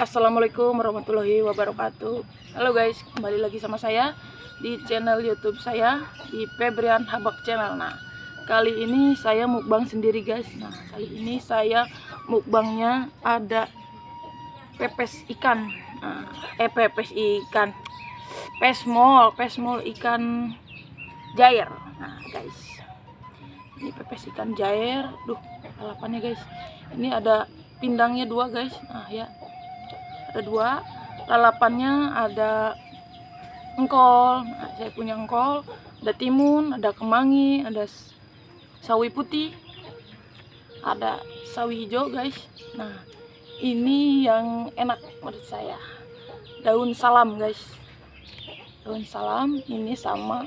Assalamualaikum warahmatullahi wabarakatuh. Halo guys, kembali lagi sama saya di channel YouTube saya di Febrian Habak Channel. Nah, kali ini saya mukbang sendiri guys. Nah, kali ini saya mukbangnya ada pepes ikan. Nah, pepes ikan, pesmol ikan jair. Nah, guys, ini pepes ikan jair. Duh, lalapannya guys. Ini ada pindangnya dua guys. Nah ya, ada dua. Lalapannya ada engkol. Nah, saya punya engkol, ada timun, ada kemangi, ada sawi putih, ada sawi hijau guys. Nah, ini yang enak menurut saya, daun salam guys. Daun salam ini sama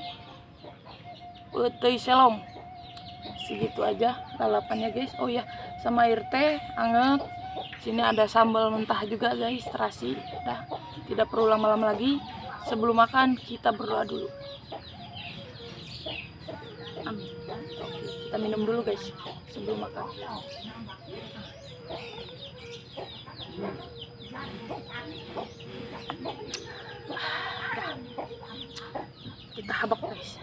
putih selong. Segitu aja lalapannya guys. Oh ya, sama air teh anget. Sini ada sambal mentah juga guys, terasi. Udah, tidak perlu lama-lama lagi. Sebelum makan kita berdoa dulu. Amin. Kita minum dulu guys sebelum makan. Kita habak guys.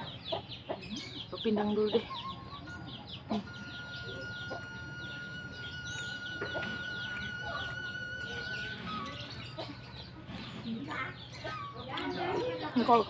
Pindang dulu deh. Engkol.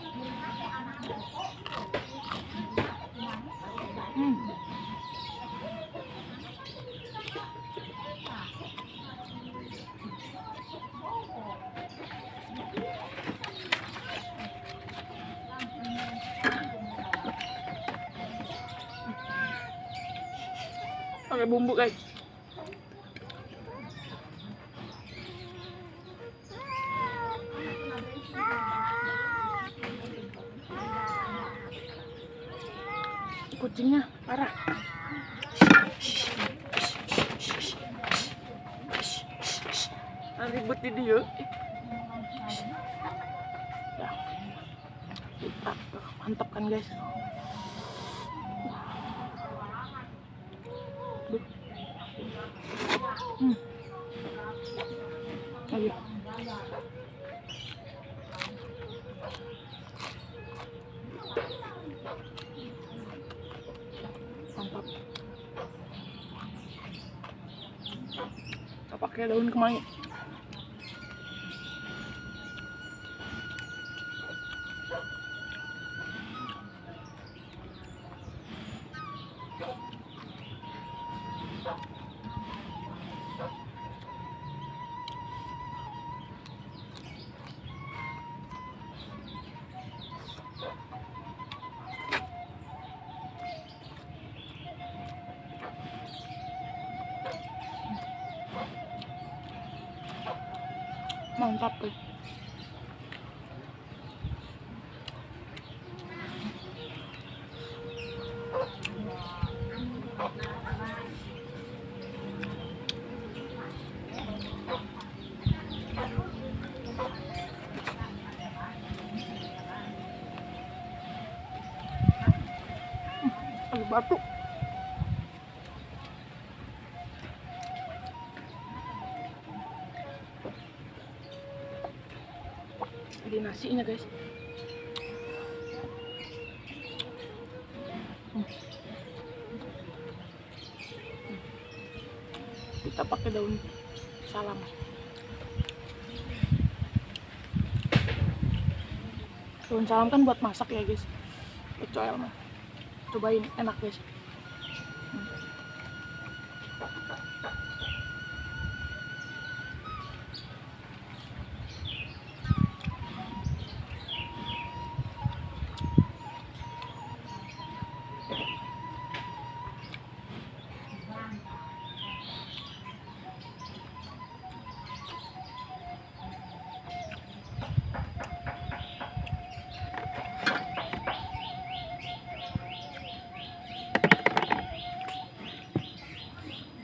Pakai bumbu guys. Kucingnya parah. Ribut di dia. Ya. Mantap kan guys. Ayo. Mantap. Kita pakai daun kemangi. Mantap guys. Aduh, batuk. Di nasinya guys. Kita pakai daun salam. Daun salam kan buat masak ya guys. Pecel mah. Cobain, enak guys.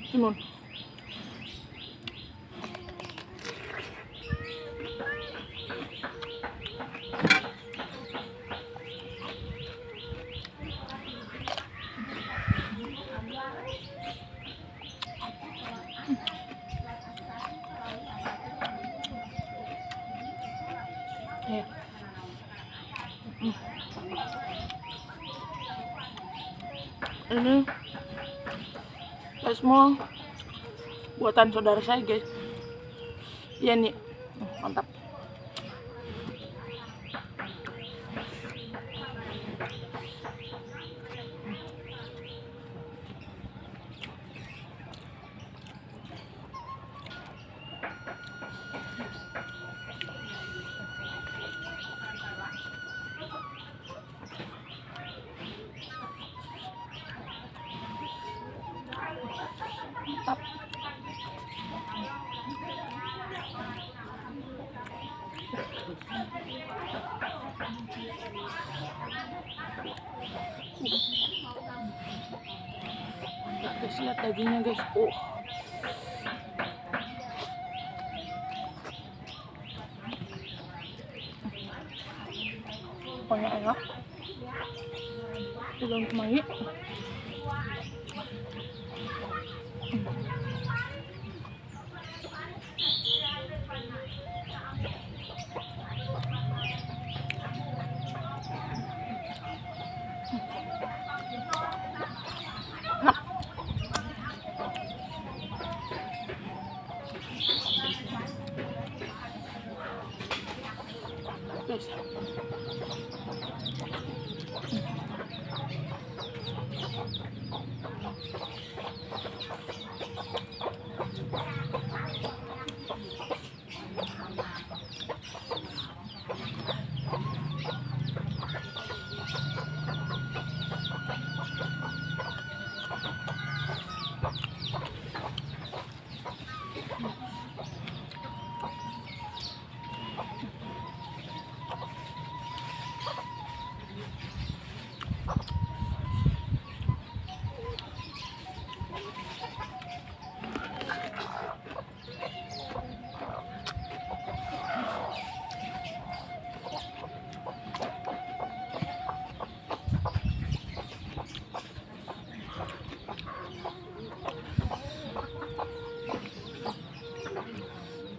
Timun. Ya. Ini semua buatan saudara saya guys. Iya nih, mantap. Mantap. Guys, lihat dagingnya guys. Pokoknya enak. Belum semai. Guys,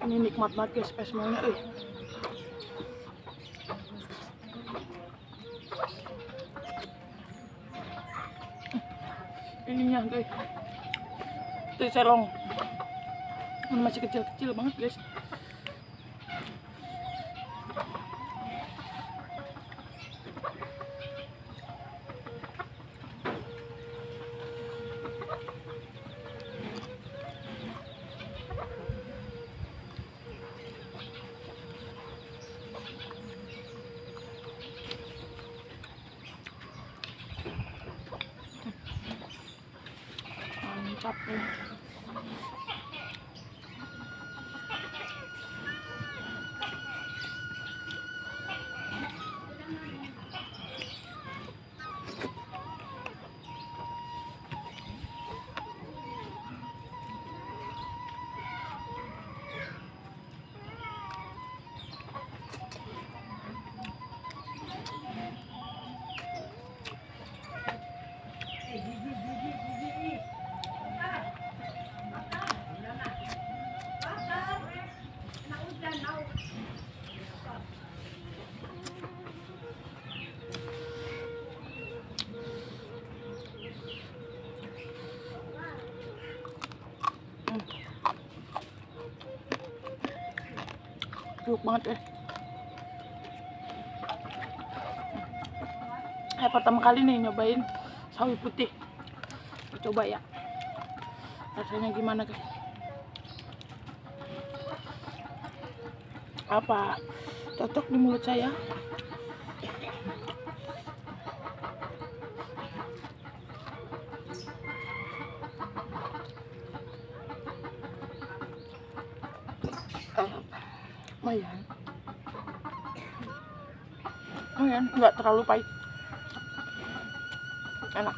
ini nikmat banget guys, spesialnya. Ininya guys, itu selong, ini masih kecil-kecil banget guys. Mantap nih. Empuk banget pertama kali nih nyobain sawi putih. Coba ya rasanya gimana guys. Apa cocok di mulut saya? Lumayan, nggak terlalu pahit, enak.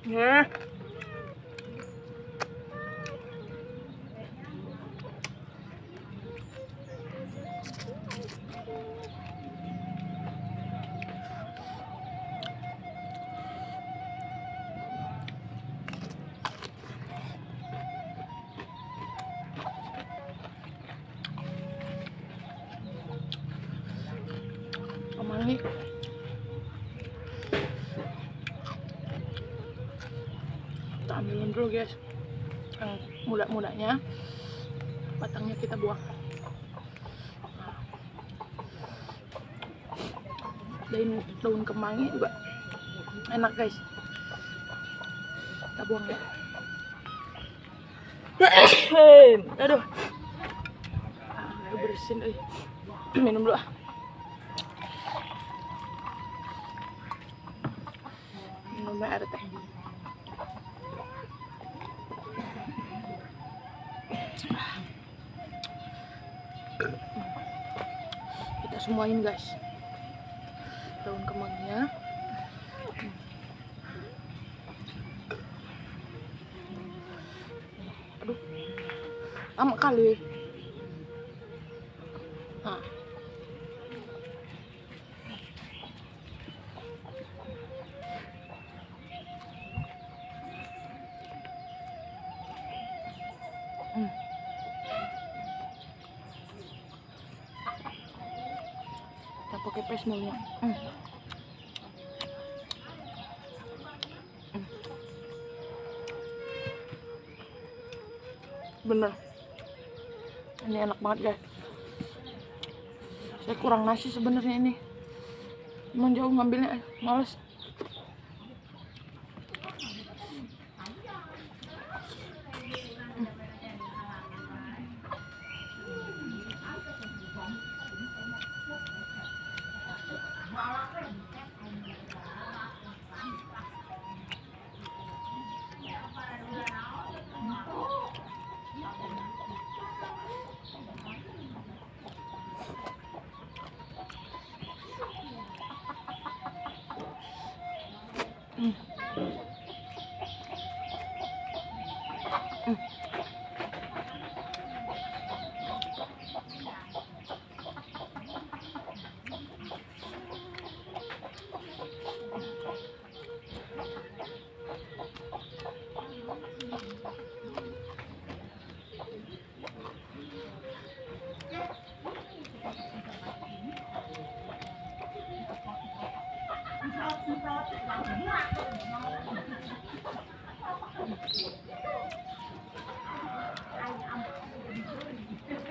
Ya. Kemangi. Kita ambilin dulu guys, yang muda-mudanya, batangnya kita buang. Daun kemangi juga enak guys, kita buang ya. Aduh, bersihin minum dulu. Minumnya air teh. Kita semuain guys daun kemanginya. Aduh, lama kali. Nah. Kita pakai pesmolnya. Bener, ini enak banget guys. Saya kurang nasi sebenarnya ini, cuman jauh ngambilnya, males.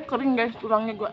Kering guys tulangnya gua.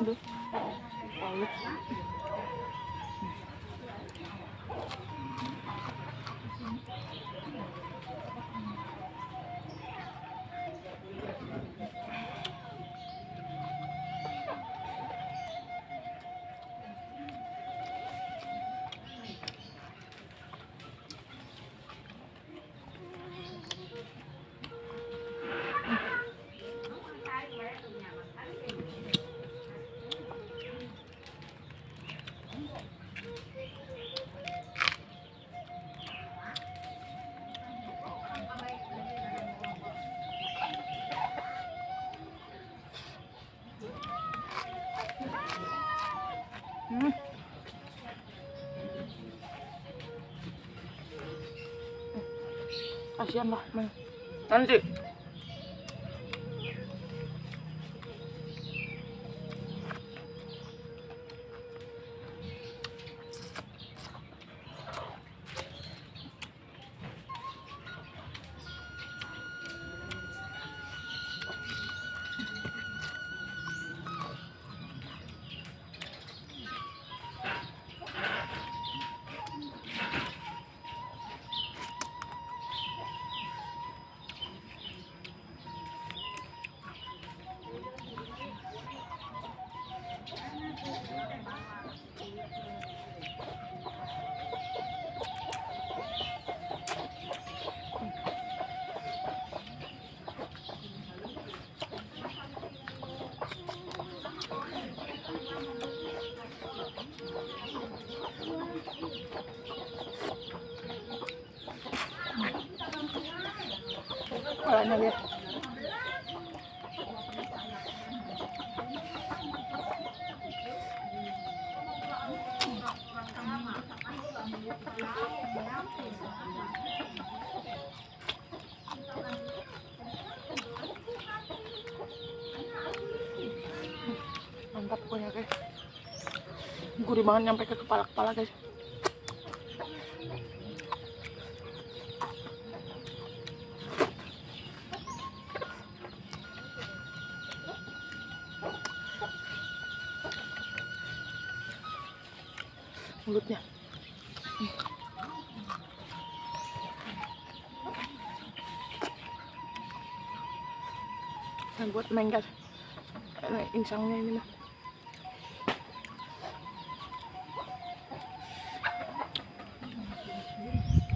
Aduh, pahit. Kasihan lah, nanti duanya guys. Mantap pokoknya guys, gurih banget nyampe ke kepala-kepala guys. Mulutnya dan buat neng guys, insangnya ini mah.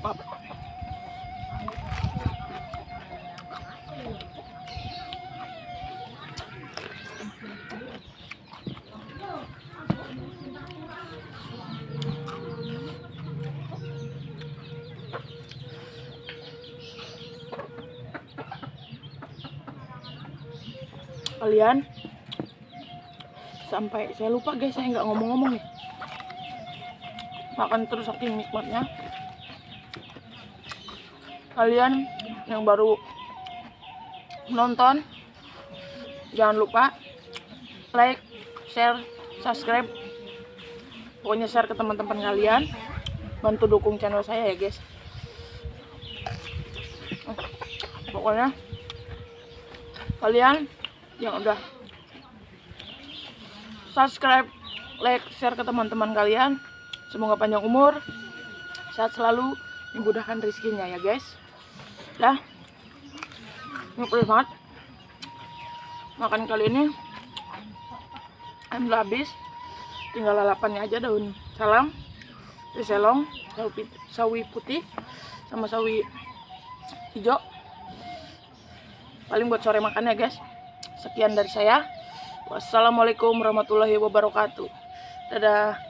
Maaf. Kalian sampai saya lupa guys, saya nggak ngomong-ngomong nih. Makan terus saking nikmatnya. Kalian yang baru nonton, jangan lupa like, share, subscribe. Pokoknya share ke teman-teman kalian. Bantu dukung channel saya ya guys. Pokoknya kalian yang udah subscribe, like, share ke teman-teman kalian, semoga panjang umur, sehat selalu, dimudahkan rezekinya ya guys. Dah, ini pedas banget. Makan kali ini alhamdulillah habis, tinggal lalapannya aja, daun salam, selong, sawi putih sama sawi hijau. Paling buat sore makan ya guys. Sekian dari saya. Wassalamualaikum warahmatullahi wabarakatuh. Dadah.